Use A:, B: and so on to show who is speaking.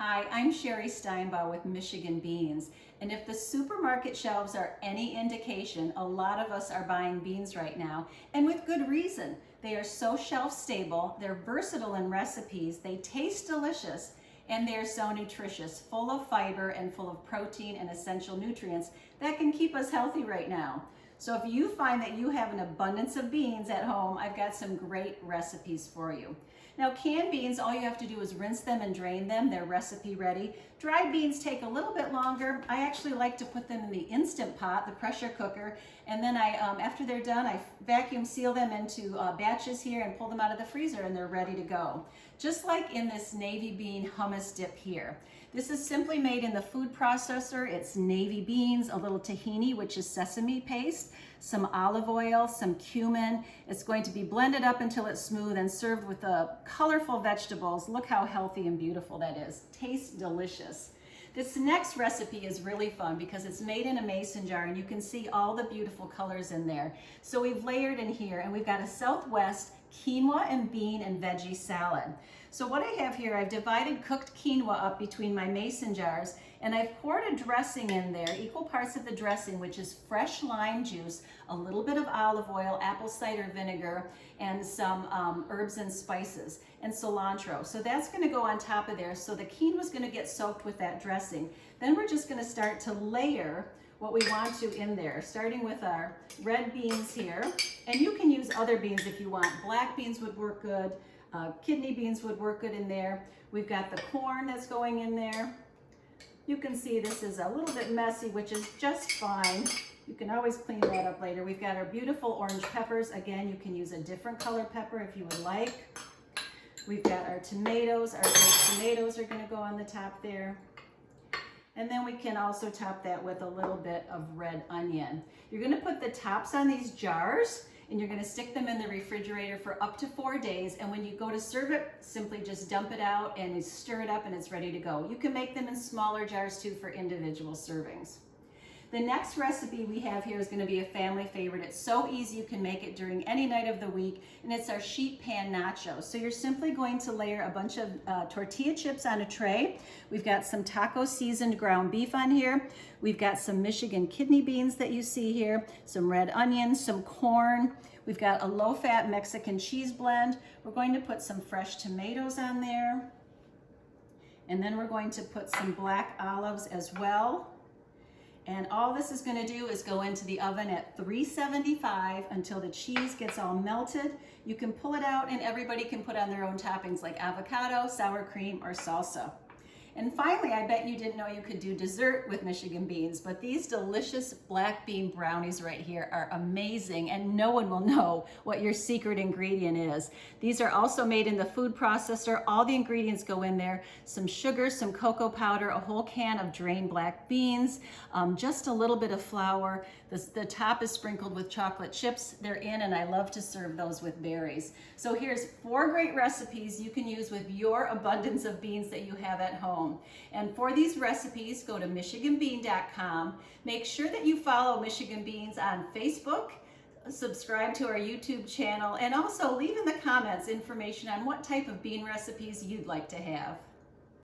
A: Hi, I'm Sherry Steinbaugh with Michigan Beans, and if the supermarket shelves are any indication, a lot of us are buying beans right now, and with good reason. They are so shelf stable, they're versatile in recipes, they taste delicious, and they're so nutritious, full of fiber and full of protein and essential nutrients that can keep us healthy right now. So if you find that you have an abundance of beans at home, I've got some great recipes for you. Now, canned beans, all you have to do is rinse them and drain them. They're recipe ready. Dried beans take a little bit longer. I actually like to put them in the Instant Pot, the pressure cooker, and then after they're done, I vacuum seal them into batches here and pull them out of the freezer, and they're ready to go. Just like in this navy bean hummus dip here. This is simply made in the food processor. It's navy beans, a little tahini, which is sesame paste, some olive oil, some cumin. It's going to be blended up until it's smooth and served with colorful vegetables. Look how healthy and beautiful that is. Tastes delicious. This next recipe is really fun because it's made in a mason jar and you can see all the beautiful colors in there. So we've layered in here and we've got a Southwest quinoa and bean and veggie salad. So what I have here, I've divided cooked quinoa up between my mason jars and I've poured a dressing in there, equal parts of the dressing, which is fresh lime juice, a little bit of olive oil, apple cider vinegar, and some herbs and spices, and cilantro. So that's gonna go on top of there. So the quinoa is gonna get soaked with that dressing. Then we're just gonna start to layer what we want to in there, starting with our red beans here. And you can use other beans if you want. Black beans would work good. Kidney beans would work good in there. We've got the corn that's going in there. You can see this is a little bit messy, which is just fine. You can always clean that up later. We've got our beautiful orange peppers. Again, you can use a different color pepper if you would like. We've got our tomatoes. Our baked tomatoes are gonna go on the top there. And then we can also top that with a little bit of red onion. You're gonna put the tops on these jars and you're gonna stick them in the refrigerator for up to 4 days. And when you go to serve it, simply just dump it out and you stir it up and it's ready to go. You can make them in smaller jars too for individual servings. The next recipe we have here is gonna be a family favorite. It's so easy you can make it during any night of the week, and it's our sheet pan nachos. So you're simply going to layer a bunch of tortilla chips on a tray. We've got some taco seasoned ground beef on here. We've got some Michigan kidney beans that you see here, some red onions, some corn. We've got a low-fat Mexican cheese blend. We're going to put some fresh tomatoes on there. And then we're going to put some black olives as well. And all this is going to do is go into the oven at 375 until the cheese gets all melted. You can pull it out and everybody can put on their own toppings like avocado, sour cream, or salsa. And finally, I bet you didn't know you could do dessert with Michigan beans, but these delicious black bean brownies right here are amazing, and no one will know what your secret ingredient is. These are also made in the food processor. All the ingredients go in there: some sugar, some cocoa powder, a whole can of drained black beans, just a little bit of flour. The top is sprinkled with chocolate chips. They're in, and I love to serve those with berries. So here's 4 great recipes you can use with your abundance of beans that you have at home. And for these recipes, go to michiganbean.com. Make sure that you follow Michigan Beans on Facebook, subscribe to our YouTube channel, and also leave in the comments information on what type of bean recipes you'd like to have.